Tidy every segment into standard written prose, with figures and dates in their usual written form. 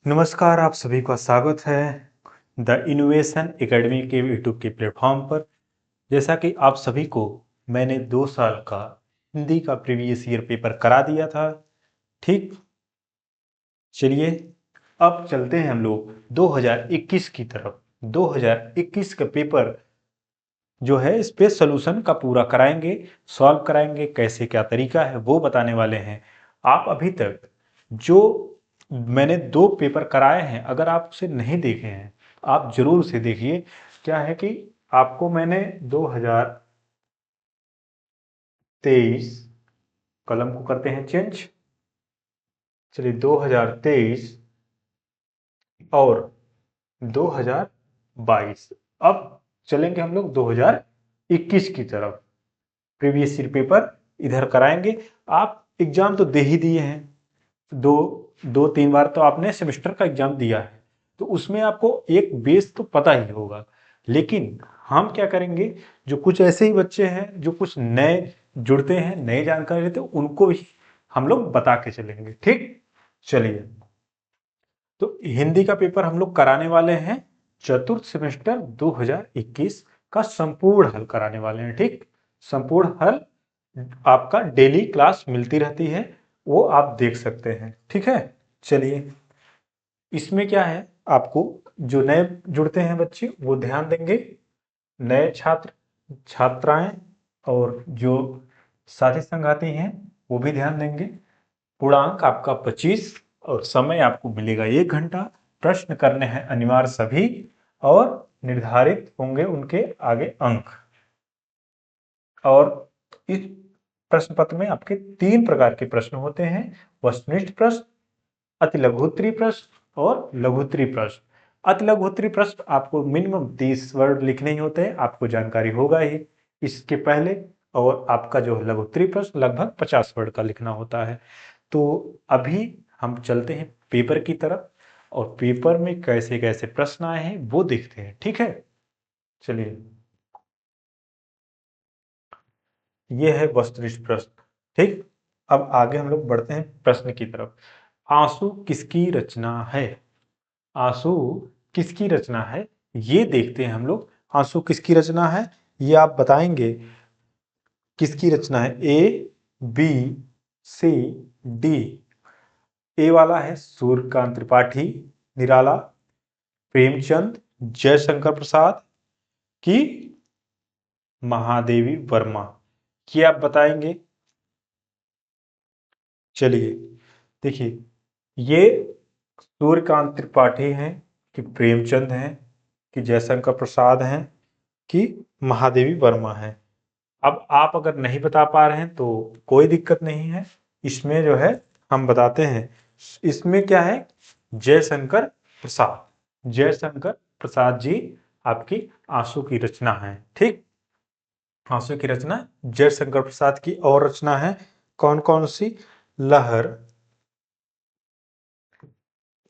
नमस्कार, आप सभी का स्वागत है द इनोवेशन एकेडमी के यूट्यूब के प्लेटफॉर्म पर। जैसा कि आप सभी को मैंने 2 साल का हिंदी का प्रीवियस ईयर पेपर करा दिया था, ठीक? चलिए, अब चलते हैं हम लोग 2021 की तरफ। 2021 का पेपर जो है इस पे सॉल्यूशन का पूरा कराएंगे, सॉल्व कराएंगे, कैसे क्या तरीका है वो बताने वाले हैं। आप अभी तक जो मैंने 2 पेपर कराए हैं, अगर आप उसे नहीं देखे हैं, आप जरूर उसे देखिए। क्या है कि आपको मैंने 2023 कलम को करते हैं चेंज। चलिए 2023 और 2022। अब चलेंगे हम लोग 2021 की तरफ। प्रीवियस ईयर पेपर इधर कराएंगे। आप एग्जाम तो दे ही दिए हैं, दो दो तीन बार तो आपने सेमेस्टर का एग्जाम दिया है, तो उसमें आपको एक बेस तो पता ही होगा। लेकिन हम क्या करेंगे, जो कुछ ऐसे ही बच्चे हैं जो कुछ नए जुड़ते हैं, नई जानकारी लेते हैं, उनको भी हम लोग बता के चलेंगे, ठीक? चलिए, तो हिंदी का पेपर हम लोग कराने वाले हैं, चतुर्थ सेमेस्टर 2021 का संपूर्ण हल कराने वाले हैं, ठीक? संपूर्ण हल आपका डेली क्लास मिलती रहती है, वो आप देख सकते हैं, ठीक है? चलिए, इसमें क्या है, आपको जो नए जुड़ते हैं बच्चे वो ध्यान देंगे, नए छात्र छात्राएं और जो साथी संगाती हैं वो भी ध्यान देंगे। पूर्णांक आपका 25 और समय आपको मिलेगा 1 घंटा। प्रश्न करने हैं अनिवार्य सभी और निर्धारित होंगे उनके आगे अंक। और इस प्रश्न पत्र में आपके 3 प्रकार के प्रश्न होते हैं, वस्तुनिष्ठ प्रश्न, अति लघु उत्तरीय प्रश्न और लघु उत्तरीय प्रश्न। अति लघु उत्तरीय प्रश्न आपको मिनिमम 30 वर्ड लिखने ही होते हैं, आपको जानकारी होगा ही इसके पहले। और आपका जो लघु उत्तरीय प्रश्न लगभग 50 वर्ड का लिखना होता है। तो अभी हम चलते हैं पेपर की तरफ और पेपर में कैसे कैसे प्रश्न आए हैं वो देखते हैं, ठीक है? चलिए, ये है वस्तुनिष्ठ प्रश्न, ठीक? अब आगे हम लोग बढ़ते हैं प्रश्न की तरफ। आंसू किसकी रचना है? आंसू किसकी रचना है, ये देखते हैं हम लोग। आंसू किसकी रचना है ये आप बताएंगे। किसकी रचना है? ए, बी, सी, डी। ए वाला है सूर्यकांत त्रिपाठी, निराला, प्रेमचंद, जयशंकर प्रसाद की महादेवी वर्मा। क्या आप बताएंगे? चलिए, देखिए, ये सूर्यकांत त्रिपाठी हैं कि प्रेमचंद हैं कि जयशंकर प्रसाद हैं कि महादेवी वर्मा है। अब आप अगर नहीं बता पा रहे हैं तो कोई दिक्कत नहीं है, इसमें जो है हम बताते हैं। इसमें क्या है, जयशंकर प्रसाद, जयशंकर प्रसाद जी आपकी आंसू की रचना है, ठीक? आंसू की रचना जयशंकर प्रसाद की। और रचना है कौन कौन सी? लहर,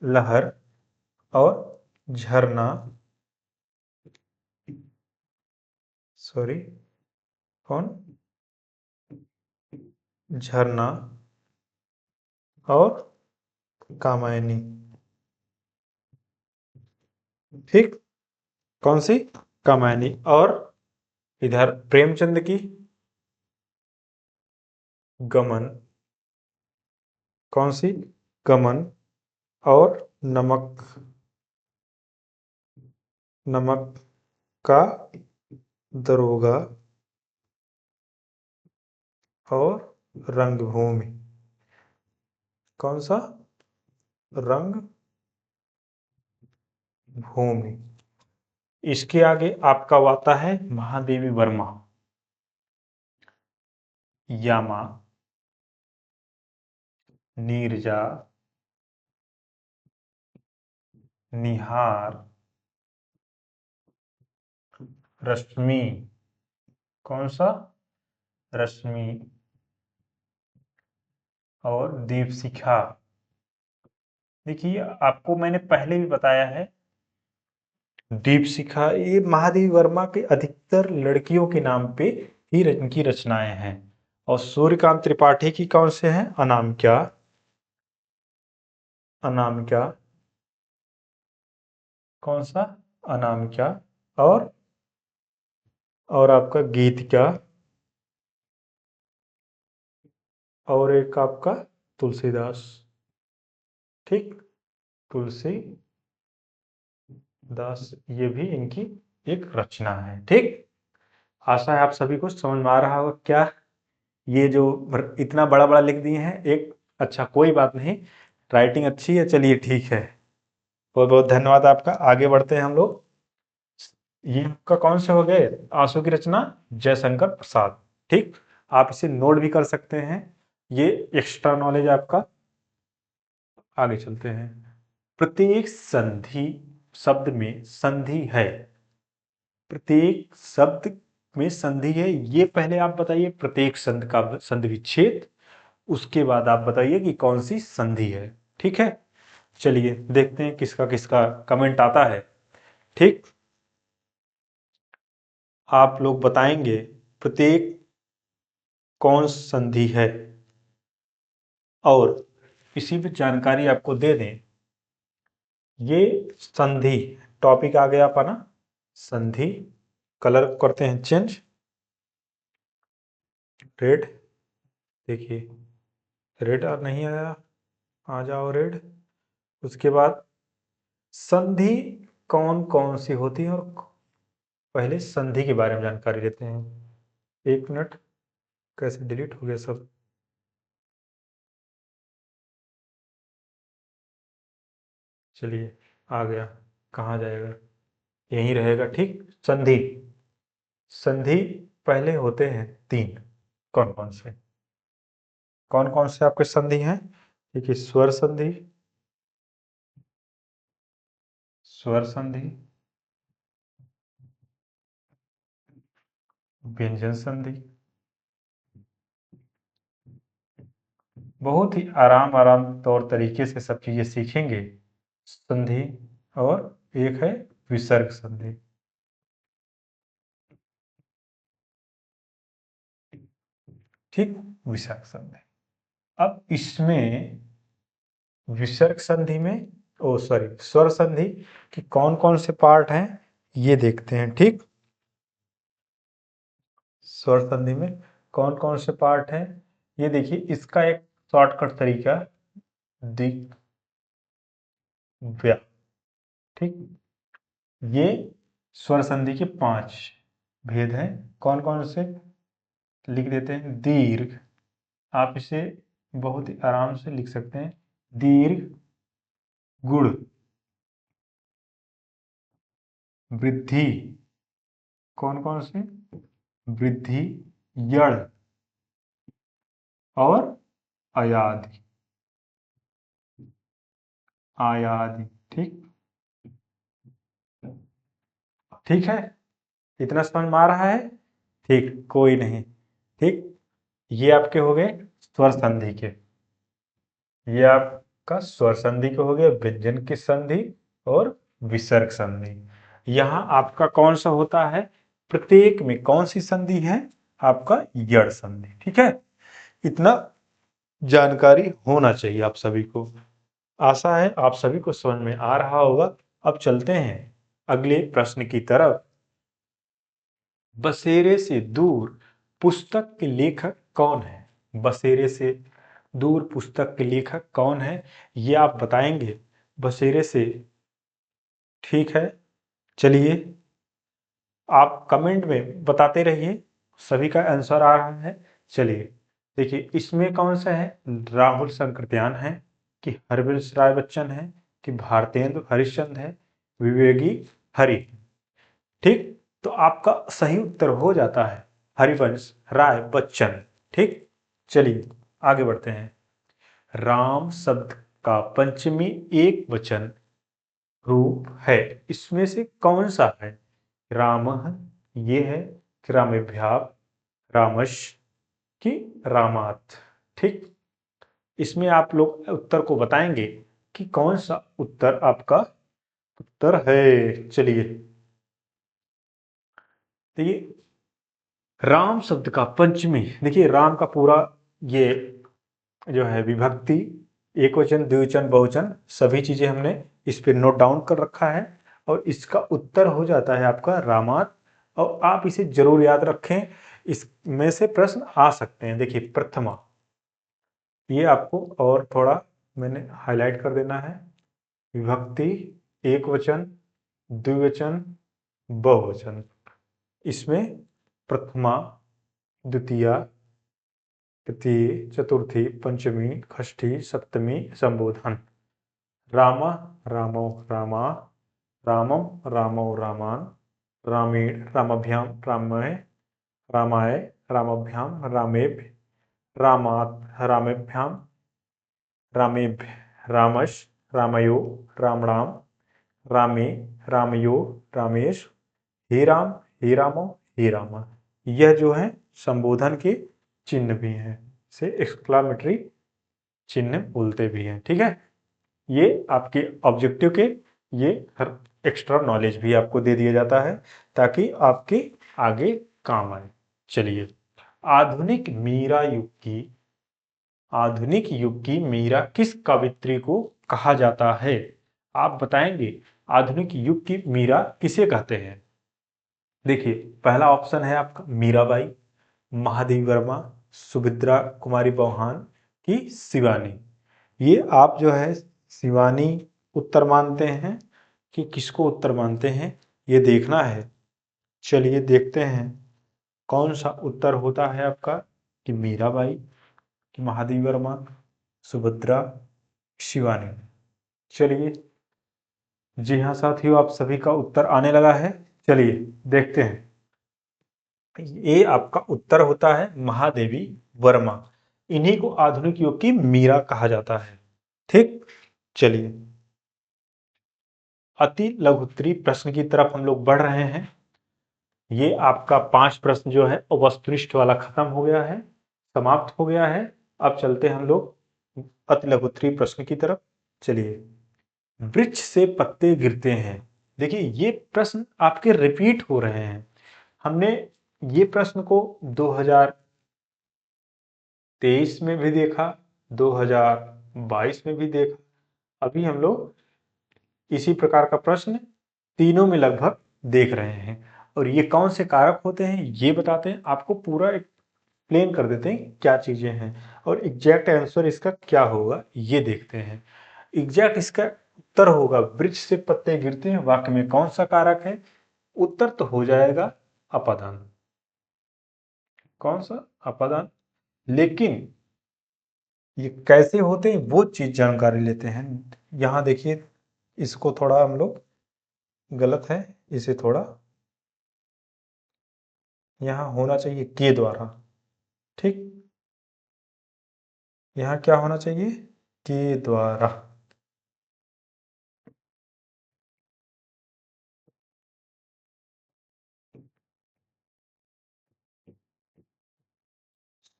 लहर और झरना, सॉरी, कौन? झरना और कामायनी, ठीक? कौन सी? कामायनी। और इधर प्रेमचंद की गमन, कौन सी? गमन। और नमक, नमक का दरोगा और रंगभूमि। कौन सा? रंग भूमि। इसके आगे आपका आता है महादेवी वर्मा, यामा, नीरजा, निहार, रश्मि। कौन सा? रश्मि और दीपशिखा। देखिए, आपको मैंने पहले भी बताया है, दीपशिखा ये महादेवी वर्मा के अधिकतर लड़कियों के नाम पे ही इनकी रचनाएं हैं। और सूर्यकांत त्रिपाठी की कौन से हैं? अनामिका, अनामिका, कौन सा? अनामिका। और आपका गीत का, और एक आपका तुलसीदास। ठीक, तुलसीदास, ये भी इनकी एक रचना है। ठीक, आशा है आप सभी को समझ में आ रहा होगा क्या। ये जो इतना बड़ा बड़ा लिख दिए हैं एक, अच्छा कोई बात नहीं, राइटिंग अच्छी है, चलिए ठीक है। बहुत बहुत धन्यवाद आपका। आगे बढ़ते हैं हम लोग। ये आपका कौन से हो गए? आंसू की रचना, जयशंकर प्रसाद। ठीक, आप इसे नोट भी कर सकते हैं, ये एक्स्ट्रा नॉलेज आपका। आगे चलते हैं। प्रत्येक संधि शब्द में संधि है, प्रत्येक शब्द में संधि है, ये पहले आप बताइए प्रत्येक संधि का संधि विच्छेद, उसके बाद आप बताइए कि कौन सी संधि है। ठीक है, चलिए देखते हैं किसका किसका कमेंट आता है। ठीक, आप लोग बताएंगे प्रत्येक कौन संधि है, और इसी पे जानकारी आपको दे दें, ये संधि टॉपिक आ गया अपना संधि। कलर करते हैं चेंज, रेड। देखिए रेड और नहीं आया, आ जाओ रेड। उसके बाद संधि कौन कौन सी होती है, और पहले संधि के बारे में जानकारी लेते हैं। एक मिनट, कैसे डिलीट हो गया सब। चलिए आ गया, कहाँ जाएगा, यहीं रहेगा। ठीक, संधि, संधि पहले होते हैं तीन। कौन कौन से? कौन कौन से आपके संधि हैं? देखिए स्वर संधि, स्वर संधि, व्यंजन संधि। बहुत ही आराम आराम तौर तरीके से सब चीजें सीखेंगे। संधि, और एक है विसर्ग संधि। ठीक, विसर्ग संधि। अब इसमें विसर्ग संधि में, ओ सॉरी स्वर संधि कि कौन कौन से पार्ट हैं, ये देखते हैं। ठीक, स्वर संधि में कौन कौन से पार्ट हैं, ये देखिए। इसका एक शॉर्टकट तरीका, दिग व्या। ठीक, ये स्वर संधि के 5 भेद हैं। कौन कौन से लिख देते हैं। दीर्घ, आप इसे बहुत ही आराम से लिख सकते हैं, दीर्घ, गुण, वृद्धि। कौन कौन से? वृद्धि, यड़, और अयाधि, आयाधि। ठीक, ठीक है, इतना समझ में आ रहा है। ठीक, कोई नहीं। ठीक, ये आपके हो गए स्वर संधि के, ये आपका स्वर संधि के हो गया, व्यंजन की संधि और विसर्ग संधि। यहां आपका कौन सा होता है, प्रत्येक में कौन सी संधि है, आपका यड़ संधि। ठीक है, इतना जानकारी होना चाहिए आप सभी को। आशा है आप सभी को समझ में आ रहा होगा। अब चलते हैं अगले प्रश्न की तरफ। बसेरे से दूर पुस्तक के लेखक कौन है? बसेरे से दूर पुस्तक के लेखक कौन है, ये आप बताएंगे बसेरे से। ठीक है, चलिए आप कमेंट में बताते रहिए, सभी का आंसर आ रहा है। चलिए देखिए, इसमें कौन सा है, राहुल शंकरदयान है, कि हरवंश राय बच्चन है, कि भारतेंदु हरिश्चंद्र है, विवेकी हरि। ठीक, तो आपका सही उत्तर हो जाता है हरिवंश राय बच्चन। ठीक, चलिए आगे बढ़ते हैं। राम शब्द का पंचमी एक वचन रूप है, इसमें से कौन सा है? रामः, ये है कि रामेभ्याम, रामश, कि रामात। ठीक, इसमें आप लोग उत्तर को बताएंगे कि कौन सा उत्तर आपका उत्तर है। चलिए देखिए, राम शब्द का पंचमी, देखिए राम का पूरा ये जो है विभक्ति, एक वचन द्विवचन बहुवचन सभी चीजें हमने इस पे नोट डाउन कर रखा है। और इसका उत्तर हो जाता है आपका रामात। और आप इसे जरूर याद रखें, इसमें से प्रश्न आ सकते हैं। देखिए प्रथमा, ये आपको और थोड़ा मैंने हाईलाइट कर देना है। विभक्ति, एक वचन, द्विवचन, बहुवचन। इसमें प्रथमा, द्वितीया, तृतीय, चतुर्थी, पंचमी, षष्ठी, सप्तमी, संबोधन। रामा, रामो, रामा, रामम, रामो, रामान, रामेण, रामभ्याम, रामय, रामाय, रामभ्याम, रामेभ्य, रामात्, रामेभ्याम, रामेभ्य, रामश, रामयो, रामणाम, रामे, रामयो, रामेश, हे राम, हे रामो, हे रामा। यह जो है संबोधन के चिन्ह भी हैं, से एक्सक्लामेटरी चिन्ह बोलते भी हैं। ठीक है, ये आपके ऑब्जेक्टिव के ये हर एक्स्ट्रा नॉलेज भी आपको दे दिया जाता है ताकि आपके आगे काम आए। चलिए, आधुनिक मीरा युग की आधुनिक युग की मीरा किस कवित्री को कहा जाता है? आप बताएंगे आधुनिक युग की मीरा किसे कहते हैं? देखिए पहला ऑप्शन है आपका मीराबाई, महादेवी वर्मा, सुभद्रा कुमारी चौहान की शिवानी। ये आप जो है शिवानी उत्तर मानते हैं कि किसको उत्तर मानते हैं, ये देखना है। चलिए देखते हैं कौन सा उत्तर होता है आपका, कि मीराबाई, कि महादेवी वर्मा, सुभद्रा, शिवानी। चलिए, जी हाँ साथियों, आप सभी का उत्तर आने लगा है। चलिए देखते हैं, ये आपका उत्तर होता है महादेवी वर्मा। इन्हीं को आधुनिक युग की मीरा कहा जाता है। ठीक, चलिए अति लघुत्तरी प्रश्न की तरफ हम लोग बढ़ रहे हैं। ये आपका 5 प्रश्न जो है वस्तुनिष्ठ वाला खत्म हो गया है, समाप्त हो गया है। अब चलते हैं हम लोग अति लघुत्तरी प्रश्न की तरफ। चलिए, वृक्ष से पत्ते गिरते हैं। देखिए ये प्रश्न आपके रिपीट हो रहे हैं। हमने ये प्रश्न को 2023 में भी देखा, 2022 में भी देखा। अभी हम लोग इसी प्रकार का प्रश्न तीनों में लगभग देख रहे हैं। और ये कौन से कारक होते हैं ये बताते हैं, आपको पूरा एक्सप्लेन कर देते हैं क्या चीजें हैं और एग्जैक्ट आंसर इसका क्या होगा ये देखते हैं। एग्जैक्ट इसका उत्तर होगा वृक्ष से पत्ते गिरते हैं, वाक्य में कौन सा कारक है? उत्तर तो हो जाएगा अपादान। कौन सा? अपादान। लेकिन ये कैसे होते हैं वो चीज जानकारी लेते हैं। यहां देखिए, इसको थोड़ा हम लोग गलत है, इसे थोड़ा यहां होना चाहिए के द्वारा। ठीक, यहां क्या होना चाहिए? के द्वारा।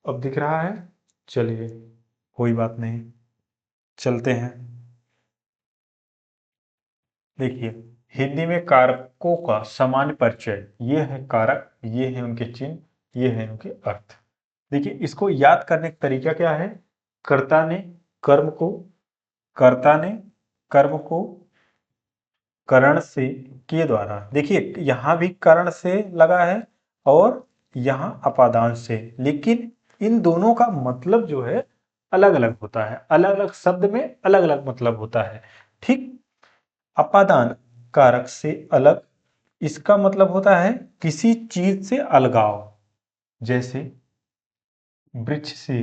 अब दिख रहा है? चलिए कोई बात नहीं, चलते हैं। देखिए, हिंदी में कारकों का सामान्य परिचय, ये है कारक, ये है उनके चिन्ह, ये है उनके अर्थ। देखिए इसको याद करने का तरीका क्या है? कर्ता ने कर्म को कर्ता ने कर्म को करण से के द्वारा, देखिए यहां भी करण से लगा है और यहां अपादान से, लेकिन इन दोनों का मतलब जो है अलग अलग होता है, अलग अलग शब्द में अलग अलग मतलब होता है। ठीक, अपादान कारक से अलग, इसका मतलब होता है किसी चीज से अलगाव। जैसे वृक्ष से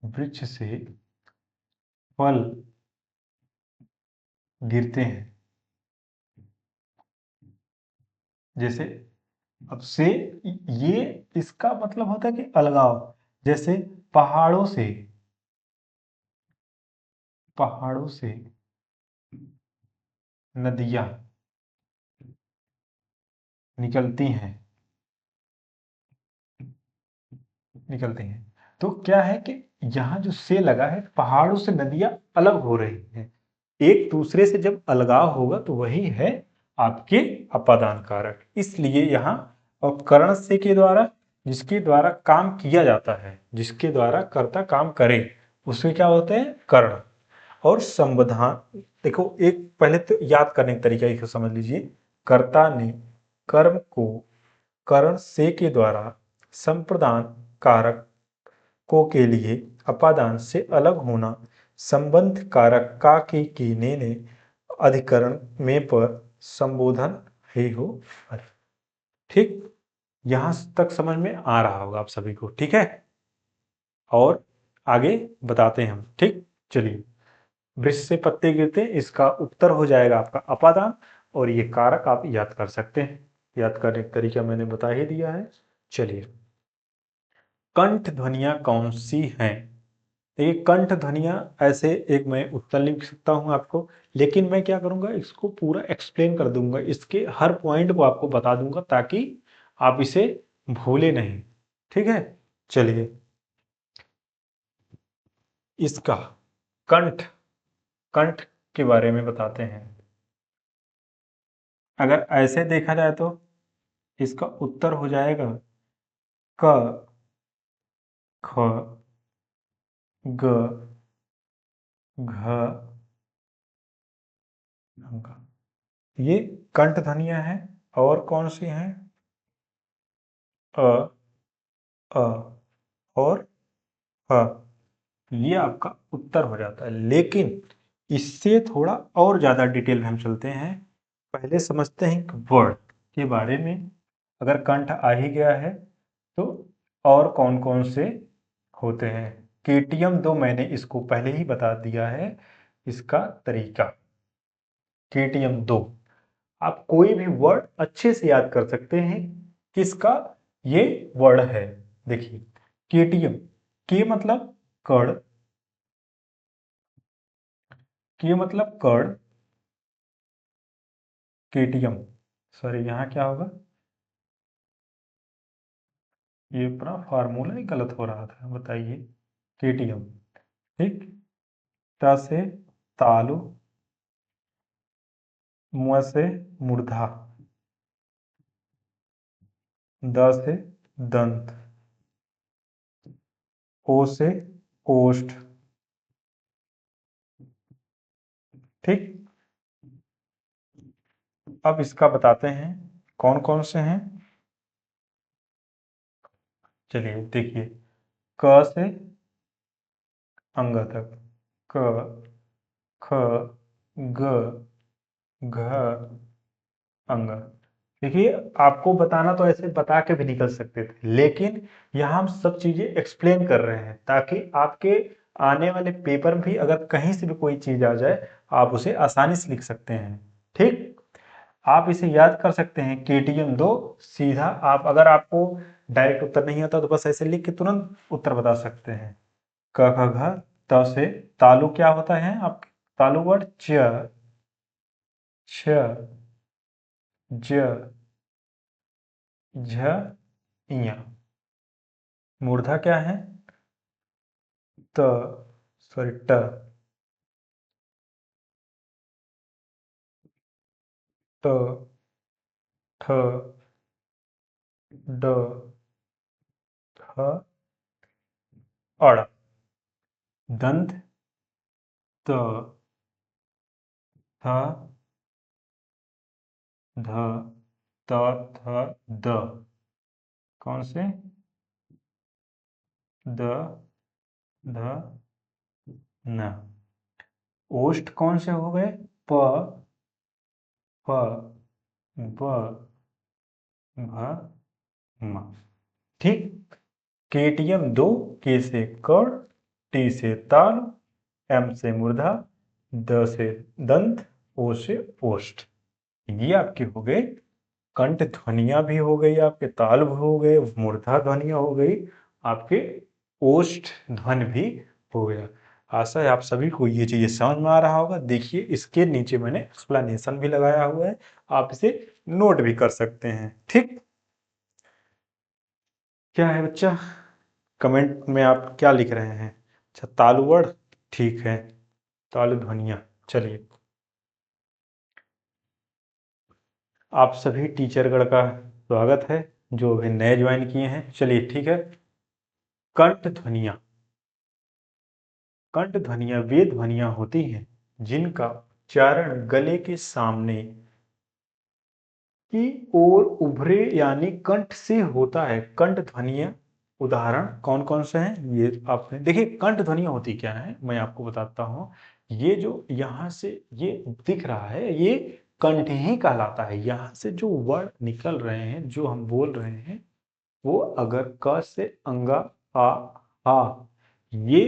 वृक्ष से फल गिरते हैं, जैसे अब से, ये इसका मतलब होता है कि अलगाव। जैसे पहाड़ों से नदियां निकलती हैं निकलती हैं। तो क्या है कि यहाँ जो से लगा है, पहाड़ों से नदियां अलग हो रही हैं, एक दूसरे से जब अलगाव होगा तो वही है आपके अपादान कारक। इसलिए यहाँ उपकरण से के द्वारा, जिसके द्वारा काम किया जाता है, जिसके द्वारा कर्ता काम करे, उसके क्या होते हैं? कर्ण। और संबोधन, देखो, एक पहले तो याद करने का तरीका एक समझ लीजिए। कर्ता ने कर्म को करण से के द्वारा संप्रदान कारक को के लिए अपादान से अलग होना संबंध कारक का की ने अधिकरण में पर संबोधन है हो। ठीक, यहां तक समझ में आ रहा होगा आप सभी को, ठीक है। और आगे बताते हैं हम, ठीक। चलिए, वृक्ष से पत्ते गिरते, इसका उत्तर हो जाएगा आपका अपादान, और ये कारक आप याद कर सकते हैं। याद करने का तरीका मैंने बता ही दिया है। चलिए, कंठ ध्वनियां कौन सी हैं? देखिए, कंठ ध्वनियां ऐसे एक मैं उत्तर लिख सकता हूं आपको, लेकिन मैं क्या करूंगा, इसको पूरा एक्सप्लेन कर दूंगा, इसके हर पॉइंट को आपको बता दूंगा ताकि आप इसे भूले नहीं। ठीक है, चलिए, इसका कंठ कंठ के बारे में बताते हैं। अगर ऐसे देखा जाए तो इसका उत्तर हो जाएगा क, ख, ग, घ, ङ। ये कंठ ध्वनियां हैं। और कौन सी हैं? अ, अ और ह। ये आपका उत्तर हो जाता है। लेकिन इससे थोड़ा और ज्यादा डिटेल में हम चलते हैं। पहले समझते हैं कि वर्ड के बारे में। अगर कंठ आ ही गया है तो और कौन कौन से होते हैं? केटीएम दो मैंने इसको पहले ही बता दिया है इसका तरीका। केटीएम दो, आप कोई भी वर्ड अच्छे से याद कर सकते हैं किसका ये वर्ड है। देखिए, केटीएम, के मतलब कण, के मतलब कण, केटीएम। सॉरी, यहाँ क्या होगा, ये पूरा फार्मूला ही गलत हो रहा था, बताइए। केटीएम, ठीक। त से तालु, म से मूर्धा, द से दंत, ओ से ओष्ठ, ठीक। अब इसका बताते हैं कौन कौन से हैं। चलिए देखिए, क से अंग तक, क, ख, ग, घ, अंग। देखिए, आपको बताना तो ऐसे बता के भी निकल सकते थे, लेकिन यहाँ हम सब चीजें एक्सप्लेन कर रहे हैं ताकि आपके आने वाले पेपर में भी अगर कहीं से भी कोई चीज आ जाए आप उसे आसानी से लिख सकते हैं। ठीक, आप इसे याद कर सकते हैं। केटीएम दो सीधा आप, अगर आपको डायरेक्ट उत्तर नहीं आता तो बस ऐसे लिख के तुरंत उत्तर बता सकते हैं। क ख घ, त से तालु क्या होता है? आप तालु वर्ड च, छ, ज, झ, इया। मूर्धा क्या है? त, सॉरी ट, ट, ठ, ड, ठ, अड़। दंत, त, थ, ध, त, थ, द। कौन से? द, ध, न। ओष्ठ कौन से हो गए? प, फ, ब, भ, म। ठीक, केटीएम दो, के से कड़, टी से ताल, एम से मूर्धा, द से दंत, ओ से ओष्ठ। ये आपके हो गए कंठ ध्वनियां भी हो गई, आपके ताल भी हो गए, मूर्धा ध्वनियां हो गई, आपके ओष्ठ ध्वनि भी हो गया। आशा है आप सभी को ये चीजें समझ में आ रहा होगा। देखिए, इसके नीचे मैंने एक्सप्लेनेशन भी लगाया हुआ है, आप इसे नोट भी कर सकते हैं। ठीक, क्या है बच्चा, कमेंट में आप क्या लिख रहे हैं? अच्छा, तालु वर्ड, ठीक है, तालु ध्वनियां। चलिए, आप सभी टीचरगण का स्वागत है जो अभी नए ज्वाइन किए हैं। चलिए ठीक है, कंठ ध्वनियां। कंठ ध्वनियां वे ध्वनियां होती हैं जिनका उच्चारण गले के सामने की ओर उभरे यानी कंठ से होता है। कंठ ध्वनियां उदाहरण कौन कौन से हैं ये आपने देखिए। कंठ ध्वनियां होती क्या है मैं आपको बताता हूं। ये जो यहां से ये दिख रहा है ये कंठ ही कहलाता है। यहां से जो वर्ड निकल रहे हैं जो हम बोल रहे हैं वो अगर क से अंगा आ आ ये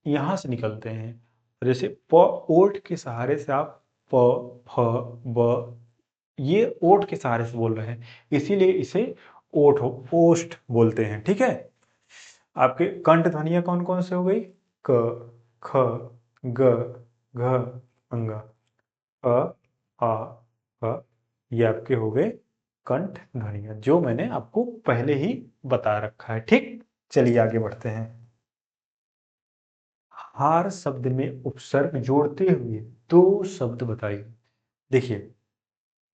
यहां से निकलते हैं। जैसे प ओठ के सहारे से आप प फ ब ये ओठ के सहारे से बोल रहे हैं इसीलिए इसे ओठ ओष्ठ बोलते हैं। ठीक है। आपके कंठ ध्वनियां कौन कौन से हो गई? क ख ग घ अंगा अ आ क। ये आपके हो गए कंठ ध्वनियां जो मैंने आपको पहले ही बता रखा है। ठीक। चलिए आगे बढ़ते हैं। हार शब्द में उपसर्ग जोड़ते हुए दो शब्द बताइए। देखिए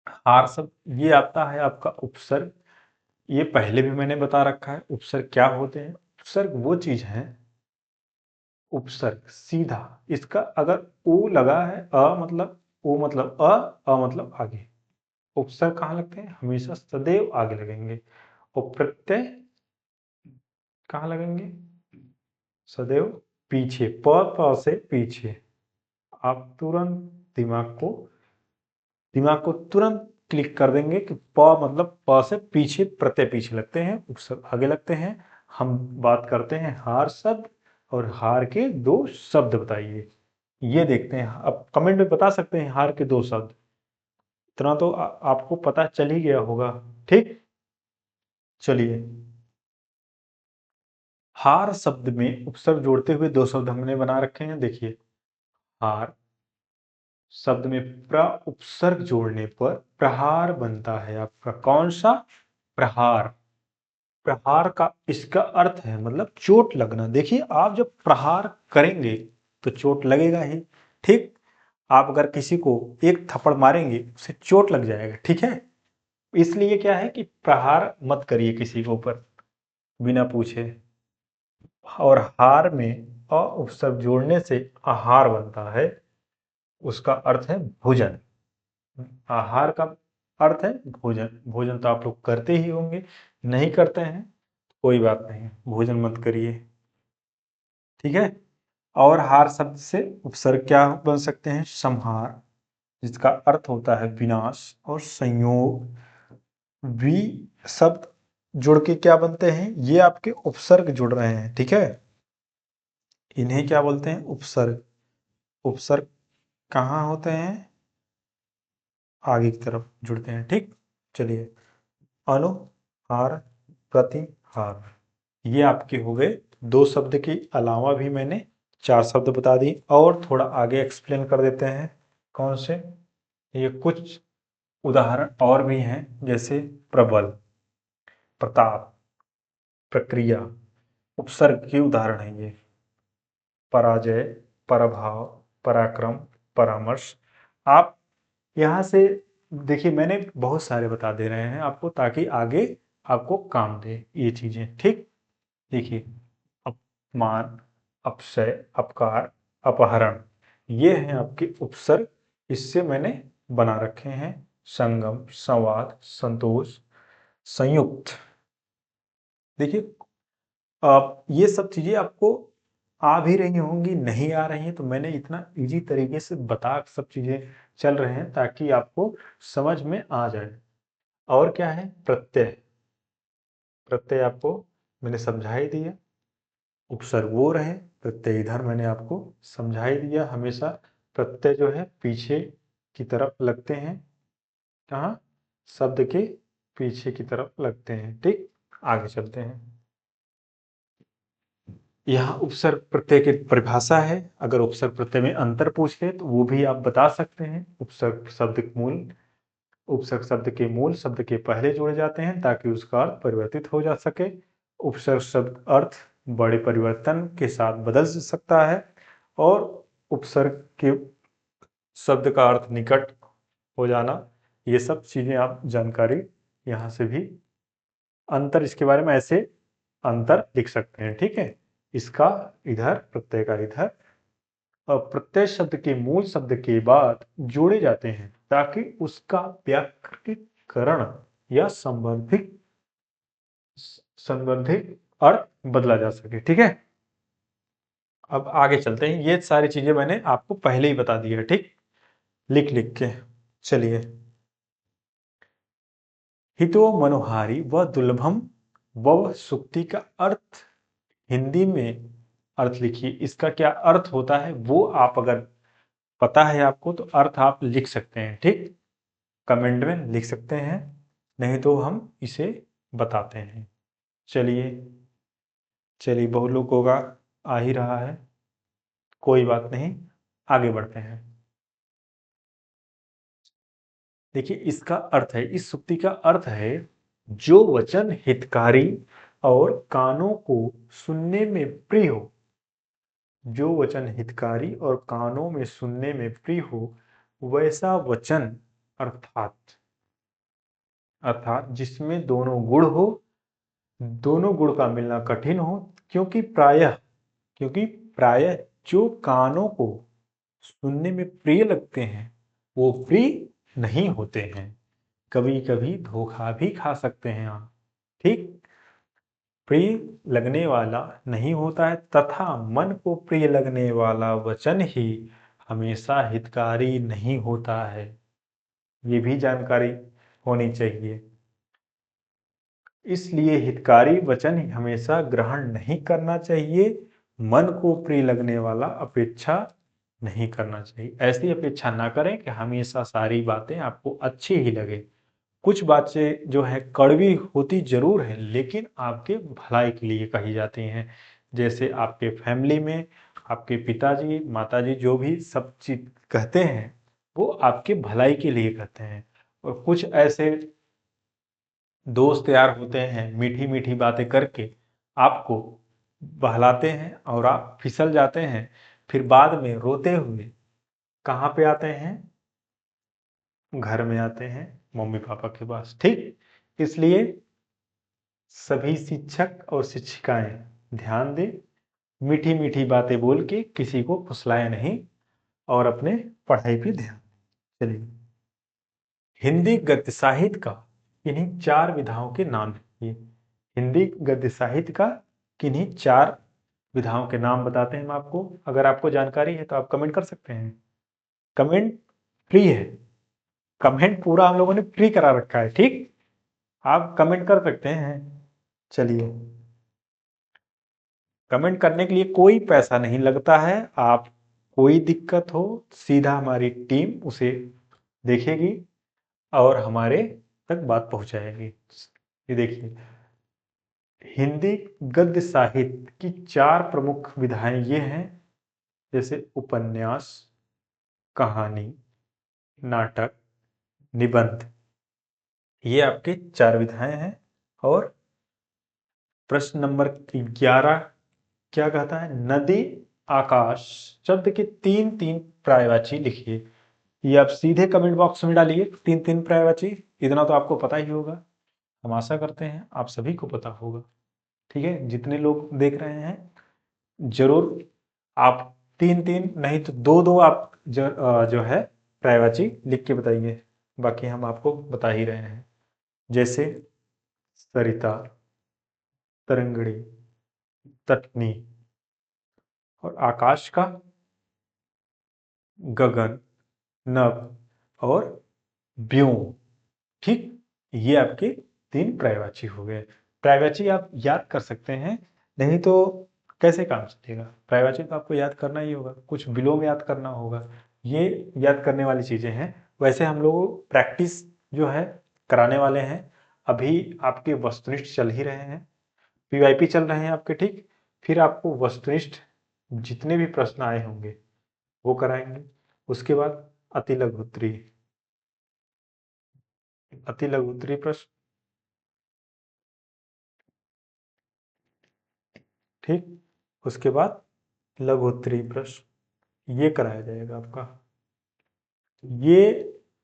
हार शब्द ये आता है आपका उपसर्ग। ये पहले भी मैंने बता रखा है उपसर्ग क्या होते हैं। उपसर्ग वो चीज है उपसर्ग सीधा इसका अगर ओ लगा है ओ मतलब अ मतलब आगे। उपसर्ग कहाँ लगते हैं? हमेशा सदैव आगे लगेंगे। और प्रत्यय कहाँ लगेंगे? सदैव पीछे। प से पीछे। आप तुरंत दिमाग को तुरंत क्लिक कर देंगे कि प मतलब प से पीछे प्रत्यय पीछे लगते हैं उपसर्ग आगे लगते हैं। हम बात करते हैं हार शब्द और हार के दो शब्द बताइए। ये देखते हैं अब कमेंट में बता सकते हैं हार के दो शब्द। इतना तो आपको पता चल ही गया होगा। ठीक। चलिए हार शब्द में उपसर्ग जोड़ते हुए दो शब्द हमने बना रखे हैं। देखिए हार शब्द में प्र उपसर्ग जोड़ने पर प्रहार बनता है आपका। कौन सा? प्रहार। प्रहार का इसका अर्थ है मतलब चोट लगना। देखिए आप जब प्रहार करेंगे तो चोट लगेगा ही। ठीक। आप अगर किसी को एक थप्पड़ मारेंगे उसे चोट लग जाएगा। ठीक है। इसलिए क्या है कि प्रहार मत करिए किसी के ऊपर बिना पूछे। और हार में अ उपसर्ग जोड़ने से आहार बनता है। उसका अर्थ है भोजन। आहार का अर्थ है भोजन। भोजन तो आप लोग करते ही होंगे। नहीं करते हैं कोई बात नहीं भोजन मत करिए। ठीक है। और हार शब्द से उपसर्ग क्या बन सकते हैं? संहार जिसका अर्थ होता है विनाश और संयोग। वी शब्द जुड़ के क्या बनते हैं? ये आपके उपसर्ग जुड़ रहे हैं। ठीक है। इन्हें क्या बोलते हैं? उपसर्ग। उपसर्ग कहाँ होते हैं? आगे की तरफ जुड़ते हैं। ठीक। चलिए अनुहार प्रतिहार ये आपके हो गए दो शब्द के अलावा भी मैंने चार शब्द बता दी और थोड़ा आगे एक्सप्लेन कर देते हैं। कौन से? ये कुछ उदाहरण और भी हैं जैसे प्रबल प्रताप प्रक्रिया उपसर्ग के उदाहरण हैं ये। पराजय पराभव पराक्रम परामर्श। आप यहाँ से देखिए मैंने बहुत सारे बता दे रहे हैं आपको ताकि आगे आपको काम दे ये चीजें। ठीक। देखिए अपमान अपशय अपकार अपहरण ये हैं आपके उपसर्ग। इससे मैंने बना रखे हैं संगम संवाद संतोष संयुक्त। देखिए ये सब चीजें आपको आ भी रही होंगी नहीं आ रही हैं तो मैंने इतना इजी तरीके से बता सब चीजें चल रहे हैं ताकि आपको समझ में आ जाए। और क्या है? प्रत्यय। प्रत्यय आपको मैंने समझा ही दिया। उपसर्ग वो रहे प्रत्यय इधर मैंने आपको समझा ही दिया। हमेशा प्रत्यय जो है पीछे की तरफ लगते हैं। कहाँ? शब्द के पीछे की तरफ लगते हैं। ठीक। आगे चलते हैं। यहाँ उपसर्ग प्रत्यय की परिभाषा है। अगर उपसर्ग प्रत्यय में अंतर पूछे तो वो भी आप बता सकते हैं। उपसर्ग शब्द के मूल शब्द के पहले जोड़े जाते हैं ताकि उसका अर्थ परिवर्तित हो जा सके। उपसर्ग शब्द अर्थ बड़े परिवर्तन के साथ बदल सकता है और उपसर्ग के शब्द का अर्थ निकट हो जाना। ये सब चीजें आप जानकारी यहाँ से भी अंतर इसके बारे में ऐसे अंतर लिख सकते हैं। ठीक है। इसका इधर प्रत्यय का इधर प्रत्यय शब्द के मूल शब्द के बाद जोड़े जाते हैं ताकि उसका व्याकरणीकरण या संबंधित अर्थ बदला जा सके। ठीक है, अब आगे चलते हैं। ये सारी चीजें मैंने आपको पहले ही बता दी है, ठीक, लिख लिख के। चलिए, हितो मनोहारी व दुर्लभम व सुक्ति का अर्थ हिंदी में अर्थ लिखिए। इसका क्या अर्थ होता है वो आप अगर पता है आपको तो अर्थ आप लिख सकते हैं, ठीक, कमेंट में लिख सकते हैं, नहीं तो हम इसे बताते हैं। चलिए चलिए, बहुत लोगों का आ ही रहा है, कोई बात नहीं, आगे बढ़ते हैं। देखिए, इसका अर्थ है, इस सुक्ति का अर्थ है, जो वचन हितकारी और कानों को सुनने में प्रिय हो, जो वचन हितकारी और कानों में सुनने में प्रिय हो, वैसा वचन अर्थात अर्थात जिसमें दोनों गुण हो, दोनों गुण का मिलना कठिन हो, क्योंकि प्रायः जो कानों को सुनने में प्रिय लगते हैं वो प्रिय नहीं होते हैं, कभी कभी धोखा भी खा सकते हैं आप, ठीक, प्रिय लगने वाला नहीं होता है, तथा मन को प्रिय लगने वाला वचन ही हमेशा हितकारी नहीं होता है। ये भी जानकारी होनी चाहिए। इसलिए हितकारी वचन हमेशा ग्रहण नहीं करना चाहिए, मन को प्रिय लगने वाला अपेक्षा नहीं करना चाहिए। ऐसी अपेक्षा ना करें कि हमेशा सारी बातें आपको अच्छी ही लगे। कुछ बातें जो है कड़वी होती जरूर है, लेकिन आपके भलाई के लिए कही जाती हैं। जैसे आपके फैमिली में आपके पिताजी माताजी जो भी सब चीज कहते हैं वो आपके भलाई के लिए कहते हैं। और कुछ ऐसे दोस्त यार होते हैं मीठी मीठी बातें करके आपको बहलाते हैं और आप फिसल जाते हैं, फिर बाद में रोते हुए कहाँ पे आते हैं, घर में आते हैं मम्मी पापा के पास, ठीक। इसलिए सभी शिक्षक और शिक्षिकाएं ध्यान दें, मीठी मीठी बातें बोल के किसी को फुसलाएं नहीं और अपने पढ़ाई पे ध्यान दें। चलिए, हिंदी गद्य साहित्य का किन्हीं चार विधाओं के नाम लिखिए। हिंदी गद्य साहित्य का किन्हीं चार विधाओं के नाम बताते हैं हम आपको। अगर आपको जानकारी है तो आप कमेंट कर सकते हैं, कमेंट फ्री है, कमेंट पूरा हम लोगों ने फ्री करा रखा है, ठीक, आप कमेंट कर सकते हैं। चलिए, कमेंट करने के लिए कोई पैसा नहीं लगता है, आप कोई दिक्कत हो सीधा हमारी टीम उसे देखेगी और हमारे तक बात पहुंचाएगी। ये देखिए, हिंदी गद्य साहित्य की चार प्रमुख विधाएं ये हैं, जैसे उपन्यास, कहानी, नाटक, निबंध, ये आपके चार विधाएं हैं। और प्रश्न नंबर 11 क्या कहता है, नदी आकाश शब्द के तीन तीन पर्यायवाची लिखिए। ये आप सीधे कमेंट बॉक्स में डालिए, तीन तीन पर्यायवाची, इतना तो आपको पता ही होगा, हम आशा करते हैं आप सभी को पता होगा। ठीक है, जितने लोग देख रहे हैं जरूर आप तीन तीन नहीं तो दो दो आप जो है पर्यायवाची लिख के बताइए, बाकी हम आपको बता ही रहे हैं। जैसे सरिता, तरंगड़ी, तटनी, और आकाश का गगन, नभ और व्योम, ठीक, ये आपके तीन पर्यायवाची हो गए। पर्यायवाची आप याद कर सकते हैं, नहीं तो कैसे काम चलेगा, पर्यायवाची तो आपको याद करना ही होगा, कुछ विलोम याद करना होगा, ये याद करने वाली चीजें हैं। वैसे हम लोग प्रैक्टिस जो है कराने वाले हैं, अभी आपके वस्तुनिष्ठ चल ही रहे हैं, पीवाईपी चल रहे हैं आपके, ठीक, फिर आपको वस्तुनिष्ठ जितने भी प्रश्न आए होंगे वो कराएंगे। उसके बाद अति लघुत्तरी, अति लघुत्तरी प्रश्न, ठीक, उसके बाद लघुत्तरी प्रश्न, ये कराया जाएगा आपका। ये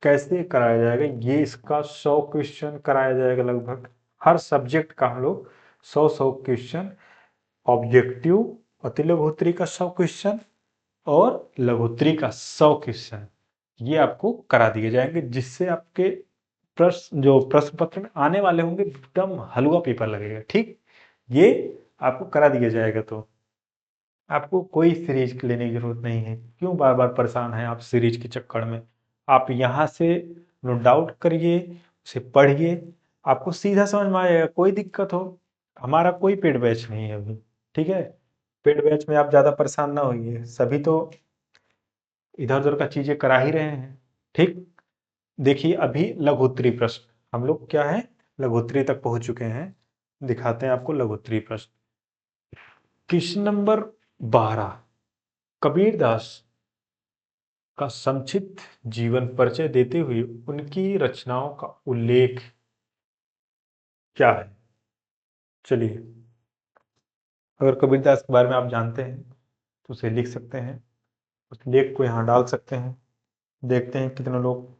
कैसे कराया जाएगा, ये इसका 100 क्वेश्चन कराया जाएगा लगभग, हर सब्जेक्ट का हम लोग 100 क्वेश्चन, ऑब्जेक्टिव अति लघुत्तरी का 100 क्वेश्चन, और लघुत्तरी का 100 क्वेश्चन ये आपको करा दिए जाएंगे, जिससे आपके प्रश्न पत्र में आने वाले होंगे एकदम हलवा पेपर लगेगा। ठीक, ये आपको करा दिया जाएगा। तो आपको कोई सीरीज लेने की जरूरत नहीं है। क्यों बार बार परेशान है आप सीरीज के चक्कर में? आप यहाँ से नोट डाउन करिए, उसे पढ़िए, आपको सीधा समझ में आएगा। कोई दिक्कत हो, हमारा कोई पेड बैच नहीं है अभी, ठीक है? पेड बैच में आप ज़्यादा परेशान ना होइए, सभी तो इधर उधर का चीज़ें करा ही रहे हैं। ठीक, देखिए अभी लघुत्तरी प्रश्न, हम लोग क्या है, लघुत्तरी तक पहुंच चुके हैं। दिखाते हैं आपको लघुत्तरी प्रश्न। क्वेश्चन नंबर 12, कबीरदास का संक्षिप्त जीवन परिचय देते हुए उनकी रचनाओं का उल्लेख क्या है? चलिए, अगर कबीरदास के बारे में आप जानते हैं तो उसे लिख सकते हैं, उस लेख को यहाँ डाल सकते हैं। देखते हैं कितने लोग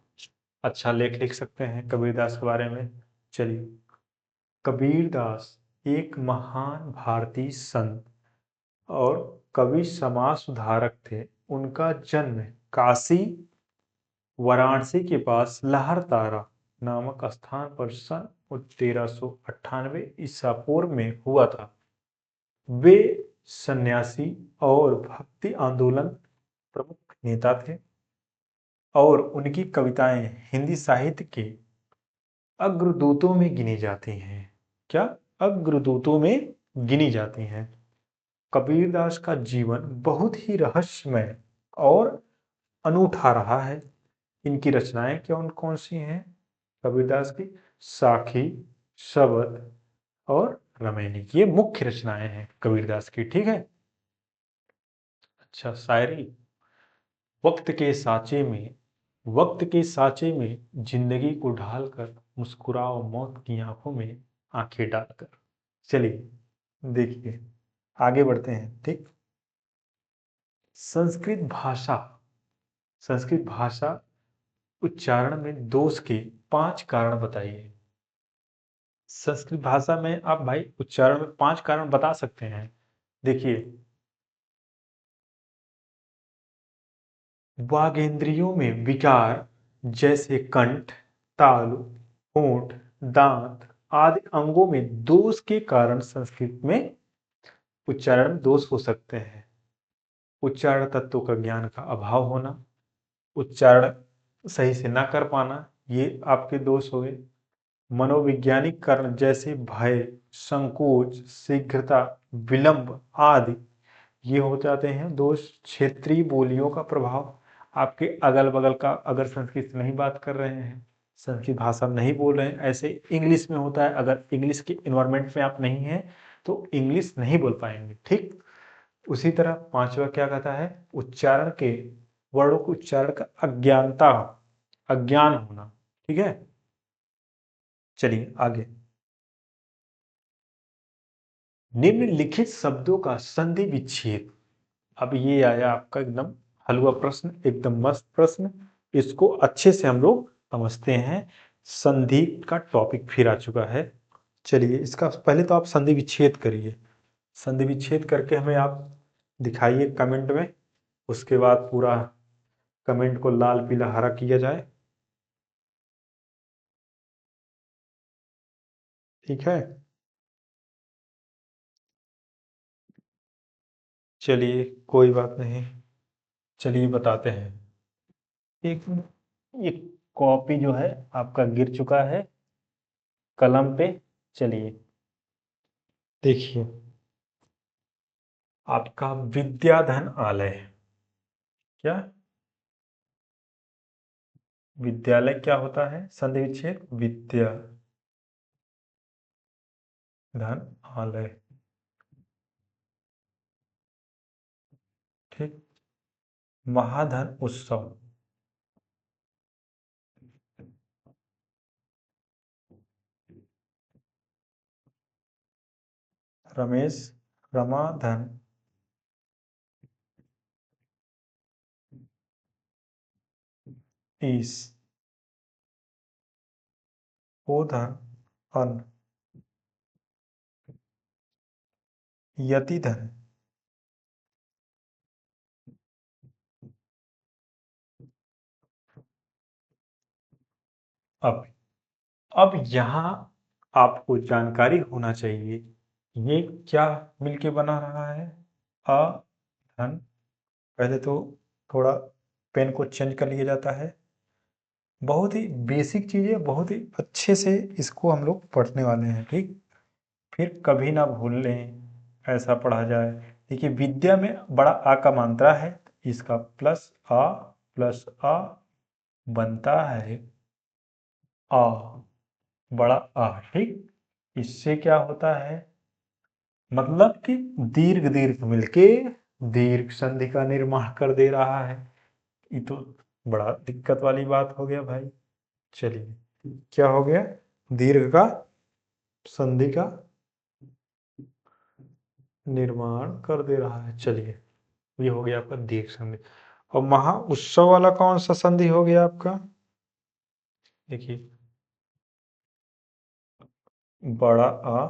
अच्छा लेख लिख सकते हैं कबीरदास के बारे में। चलिए, कबीरदास एक महान भारतीय संत और कवि समाज सुधारक थे। उनका जन्म काशी वाराणसी के पास लहरतारा नामक स्थान पर सन 1398 ईसा पूर्व में हुआ था। वे सन्यासी और भक्ति आंदोलन प्रमुख नेता थे और उनकी कविताएं हिंदी साहित्य के अग्रदूतों में गिनी जाती हैं। क्या? अग्रदूतों में गिनी जाती हैं। कबीरदास का जीवन बहुत ही रहस्यमय और अनूठा रहा है। इनकी रचनाएं कौन कौन सी हैं कबीरदास की? साखी, शबद और रमैनी, ये मुख्य रचनाएं हैं कबीरदास की। ठीक है। अच्छा, शायरी। वक्त के साँचे में, वक्त के साँचे में जिंदगी को ढालकर मुस्कुराओ मौत की आंखों में आंखें डालकर। चलिए देखिए, आगे बढ़ते हैं। ठीक, संस्कृत भाषा, संस्कृत भाषा उच्चारण में दोष के 5 कारण बताइए। संस्कृत भाषा में आप भाई उच्चारण में 5 कारण बता सकते हैं। देखिए, वागेंद्रियों में विकार जैसे कंठ, तालु, होंठ, दांत आदि अंगों में दोष के कारण संस्कृत में उच्चारण में दोष हो सकते हैं। उच्चारण तत्वों का ज्ञान का अभाव होना, उच्चारण सही से ना कर पाना, ये आपके दोष हो गए। मनोवैज्ञानिक कारण जैसे भय, संकोच, शीघ्रता, विलंब आदि, ये हो जाते हैं दोष। क्षेत्रीय बोलियों का प्रभाव, आपके अगल बगल का अगर संस्कृत नहीं बात कर रहे हैं, संस्कृत भाषा नहीं बोल रहे हैं, ऐसे इंग्लिश में होता है, अगर इंग्लिश के इन्वायरमेंट में आप नहीं हैं तो इंग्लिश नहीं बोल पाएंगे। ठीक, उसी तरह पांचवा क्या कहता है? उच्चारण के, वर्णों के उच्चारण का अज्ञानता, अज्ञान होना। ठीक है, चलिए आगे। निम्नलिखित शब्दों का संधि विच्छेद। अब ये आया आपका एकदम हलवा प्रश्न, एकदम मस्त प्रश्न। इसको अच्छे से हम लोग समझते हैं। संधि का टॉपिक फिर आ चुका है। चलिए, इसका पहले तो आप संधि विच्छेद करिए। संधि विच्छेद करके हमें आप दिखाइए कमेंट में। उसके बाद पूरा कमेंट को लाल पीला हरा किया जाए। ठीक है, चलिए कोई बात नहीं। चलिए बताते हैं। एक एक कॉपी जो है आपका गिर चुका है कलम पे। चलिए देखिए, आपका विद्याधन आलय। क्या? विद्यालय क्या होता है? संधि विच्छेद विद्या धन आलय। ठीक, महाधन उत्सव। रमेश रमाधन ईस ओधन अन यतिधन अब यहाँ आपको जानकारी होना चाहिए, ये क्या मिलके बना रहा है? अ धन, पहले तो थोड़ा पेन को चेंज कर लिया जाता है। बहुत ही बेसिक चीज़ें, बहुत ही अच्छे से इसको हम लोग पढ़ने वाले हैं, ठीक। फिर कभी ना भूल लें, ऐसा पढ़ा जाए। देखिए विद्या में बड़ा आ का मात्रा है, इसका प्लस आ बनता है आ, बड़ा आ, ठीक। इससे क्या होता है, मतलब कि दीर्घ दीर्घ मिलके दीर्घ संधि का निर्माण कर दे रहा है। ये तो बड़ा दिक्कत वाली बात हो गया भाई। चलिए क्या हो गया, दीर्घ का संधि का निर्माण कर दे रहा है। चलिए ये हो गया आपका दीर्घ संधि। और महा उत्सव वाला कौन सा संधि हो गया आपका? देखिए बड़ा आ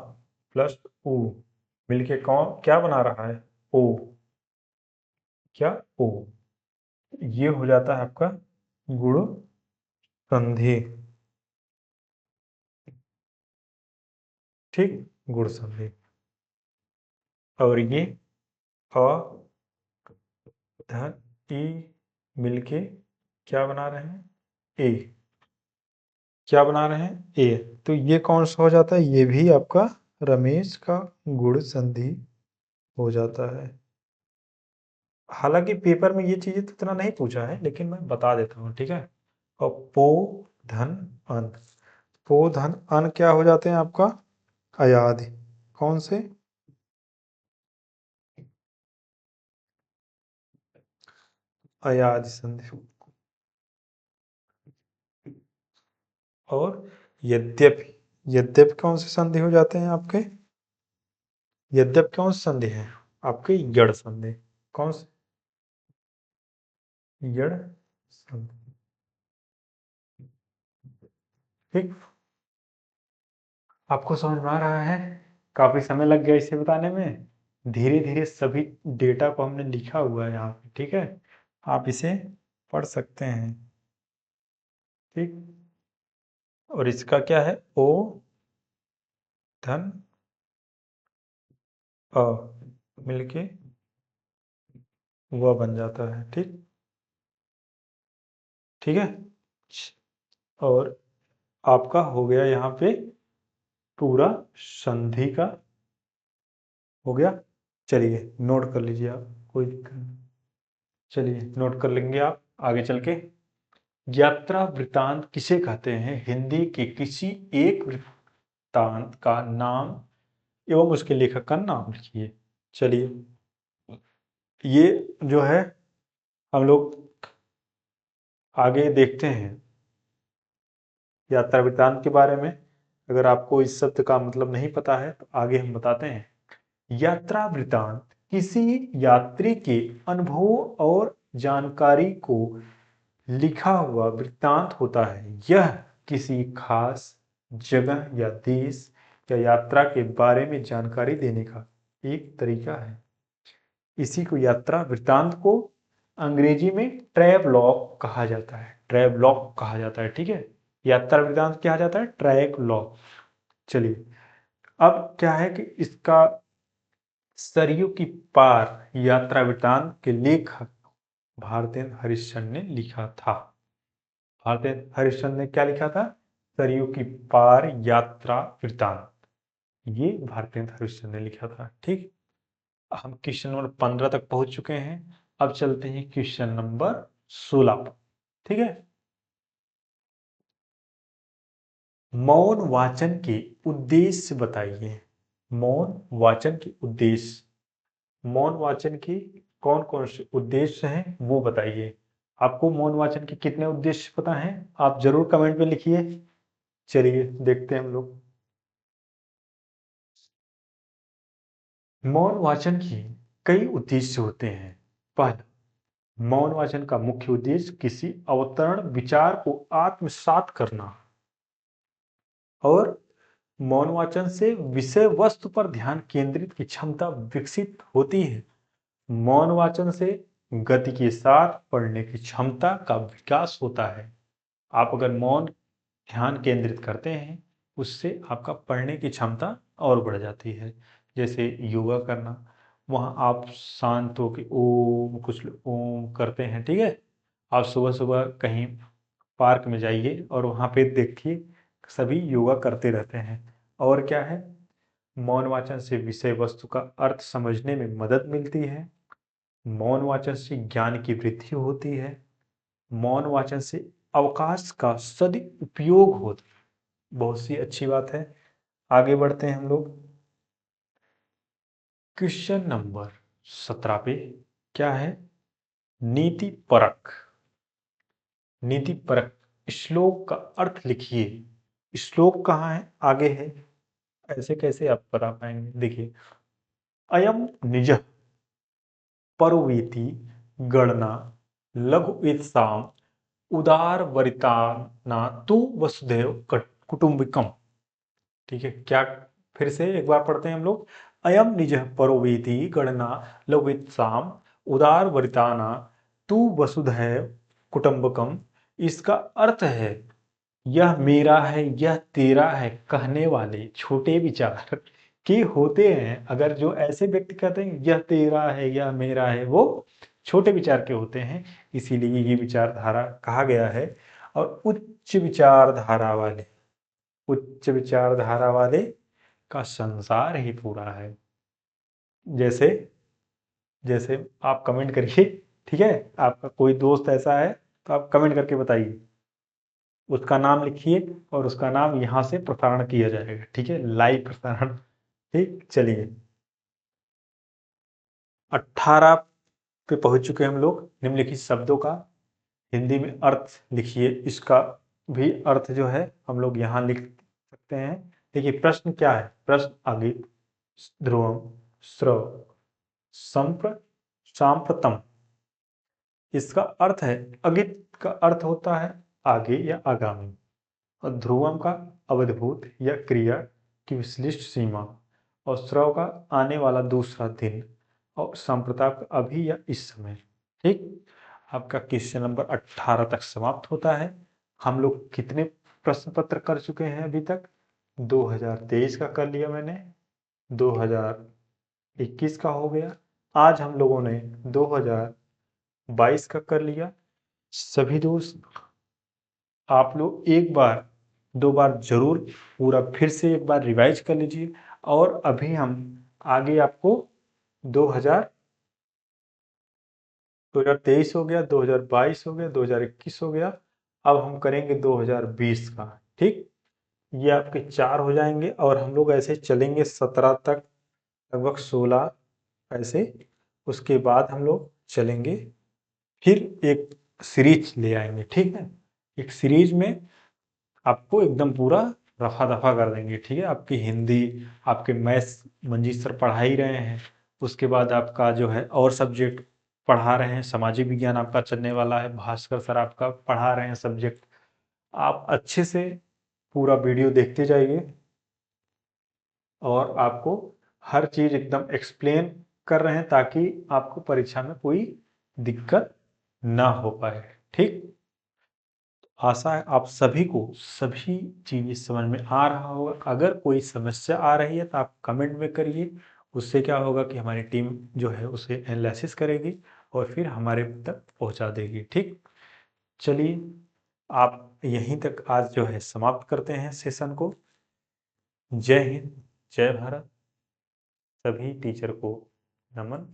प्लस ऊ मिलके कौन क्या बना रहा है? ओ, क्या ओ, ये हो जाता है आपका गुण संधि, ठीक, गुण संधि। और ये अ धन ई मिलके क्या बना रहे हैं? ए, क्या बना रहे हैं? ए। तो ये कौन सा हो जाता है? ये भी आपका रमेश का गुण संधि हो जाता है। हालांकि पेपर में ये चीजें तो इतना नहीं पूछा है, लेकिन मैं बता देता हूँ, ठीक है। और पो धन अन, पो धन अन क्या हो जाते हैं आपका? अयाधि। कौन से? अयाधि संधि। और यद्यपि, यद्यपि कौन से संधि हो जाते हैं आपके? यद्यपि कौन से संधि है आपके? यड़ संधि। कौन से? यड़ संधि, ठीक। आपको समझ में आ रहा है? काफी समय लग गया इसे बताने में। धीरे धीरे सभी डेटा को हमने लिखा हुआ है यहाँ पे, ठीक है। आप इसे पढ़ सकते हैं, ठीक। और इसका क्या है? ओ धन अ मिलके वह बन जाता है, ठीक, ठीक है। और आपका हो गया यहाँ पे पूरा संधि का हो गया। चलिए नोट कर लीजिए आप, कोई दिक्कत नहीं। चलिए नोट कर लेंगे आप आगे चल के। यात्रा वृत्तांत किसे कहते हैं? हिंदी के किसी एक वृत्तांत का नाम एवं उसके लेखक का नाम लिखिए। चलिए ये जो है हम लोग आगे देखते हैं यात्रा वृत्तांत के बारे में। अगर आपको इस शब्द का मतलब नहीं पता है तो आगे हम बताते हैं। यात्रा वृत्तांत किसी यात्री के अनुभव और जानकारी को लिखा हुआ वृत्तांत होता है। यह किसी खास जगह या देश या यात्रा के बारे में जानकारी देने का एक तरीका है। इसी को यात्रा वृत्तांत को अंग्रेजी में ट्रैवलॉग कहा जाता है। ट्रैवलॉग कहा जाता है, ठीक है। यात्रा वृत्तांत क्या जाता है? ट्रैवलॉग। चलिए अब क्या है कि इसका सरयू की पार यात्रा वृत्तांत के लेखक भारतेंद्र हरिश्चंद्र ने लिखा था। भारतेंद्र हरिश्चंद्र ने क्या लिखा था? सरयू की पार यात्रा वृत्तांत, ये भारतेंद्र हरिश्चंद्र ने लिखा था, ठीक। हम क्वेश्चन नंबर 15 तक पहुंच चुके हैं। अब चलते हैं क्वेश्चन नंबर 16 पर, ठीक है। मौन वाचन के उद्देश्य बताइए। मौन वाचन के उद्देश्य, मौन वाचन के कौन कौन से उद्देश्य हैं वो बताइए। आपको मौन वाचन के कितने उद्देश्य पता हैं? आप जरूर कमेंट में लिखिए। चलिए देखते हैं हम लोग। मौन वाचन के कई उद्देश्य होते हैं। पहला, मौन वाचन का मुख्य उद्देश्य किसी अवतरण विचार को आत्मसात करना। और मौन वाचन से विषय वस्तु पर ध्यान केंद्रित की क्षमता विकसित होती है। मौन वाचन से गति के साथ पढ़ने की क्षमता का विकास होता है। आप अगर मौन ध्यान केंद्रित करते हैं, उससे आपका पढ़ने की क्षमता और बढ़ जाती है। जैसे योगा करना, वहाँ आप शांत होकर ओम, कुछ लोग ओम करते हैं, ठीक है। आप सुबह सुबह कहीं पार्क में जाइए और वहाँ पे देखिए सभी योगा करते रहते हैं। और क्या है, मौन वाचन से विषय वस्तु का अर्थ समझने में मदद मिलती है। मौन वाचन से ज्ञान की वृद्धि होती है। मौन वाचन से अवकाश का सदुपयोग होता है। बहुत सी अच्छी बात है। आगे बढ़ते हैं हम लोग। क्वेश्चन नंबर 17 पे क्या है, नीति परक। नीति परक, श्लोक का अर्थ लिखिए। श्लोक कहाँ है, आगे है। ऐसे कैसे आप बता पाएंगे, देखिए, अयम निज परोवेति गणना लघु उदार वरिताना तु वसुधैव कुटुंबकम। ठीक है, क्या, फिर से एक बार पढ़ते हैं हम लोग। अयम निज परोवेति गणना लघुत्साम उदार वरिताना तु वसुधैव कुटुंबकम। इसका अर्थ है, यह मेरा है, यह तेरा है कहने वाले छोटे विचार के होते हैं। अगर जो ऐसे व्यक्ति कहते हैं यह तेरा है, यह मेरा है, वो छोटे विचार के होते हैं, इसीलिए ये विचारधारा कहा गया है। और उच्च विचारधारा वाले का संसार ही पूरा है। जैसे जैसे आप कमेंट करिए, ठीक है। आपका कोई दोस्त ऐसा है तो आप कमेंट करके बताइए, उसका नाम लिखिए और उसका नाम यहाँ से प्रसारण किया जाएगा, ठीक है, लाइव प्रसारण। ठीक, चलिए 18 पे पहुंच चुके हैं हम लोग। निम्नलिखित शब्दों का हिंदी में अर्थ लिखिए। इसका भी अर्थ जो है हम लोग यहाँ लिख सकते हैं। देखिए प्रश्न क्या है, प्रश्न अगित, ध्रुवम, स्रव, संप्र, सांप्रतम। इसका अर्थ है, अगित का अर्थ होता है आगे या आगामी, और ध्रुवम का अवधभूत या क्रिया की विश्लिष्ट सीमा, और स्रव का आने वाला दूसरा दिन, और संप्रदाय का अभी या इस समय। ठीक, आपका क्वेश्चन नंबर 18 तक समाप्त होता है। हम लोग कितने प्रश्न पत्र कर चुके हैं अभी तक? 2023 का कर लिया मैंने, 2021 का हो गया, आज हम लोगों ने 2022 का कर लिया। सभी दोस्त, आप लोग एक बार दो बार जरूर पूरा फिर से एक बार रिवाइज कर लीजिए। और अभी हम आगे आपको 2000 2023 हो गया, 2022 हो गया, 2021 हो गया, अब हम करेंगे 2020 का। ठीक, ये आपके 4 हो जाएंगे और हम लोग ऐसे चलेंगे 17 तक, लगभग 16 ऐसे। उसके बाद हम लोग चलेंगे, फिर एक सीरीज ले आएंगे, ठीक है। एक सीरीज में आपको एकदम पूरा रफा दफा कर देंगे, ठीक है। आपकी हिंदी, आपके मैथ्स मंजीत सर पढ़ा ही रहे हैं, उसके बाद आपका जो है और सब्जेक्ट पढ़ा रहे हैं, सामाजिक विज्ञान आपका चलने वाला है, भास्कर सर आपका पढ़ा रहे हैं सब्जेक्ट। आप अच्छे से पूरा वीडियो देखते जाइए और आपको हर चीज एकदम एक्सप्लेन कर रहे हैं, ताकि आपको परीक्षा में कोई दिक्कत ना हो पाए। ठीक, आशा है आप सभी को सभी चीजें समझ में आ रहा होगा। अगर कोई समस्या आ रही है तो आप कमेंट में करिए, उससे क्या होगा कि हमारी टीम जो है उसे एनालिसिस करेगी और फिर हमारे तक पहुंचा देगी। ठीक, चलिए आप यहीं तक आज जो है समाप्त करते हैं सेशन को। जय हिंद, जय भारत, सभी टीचर को नमन।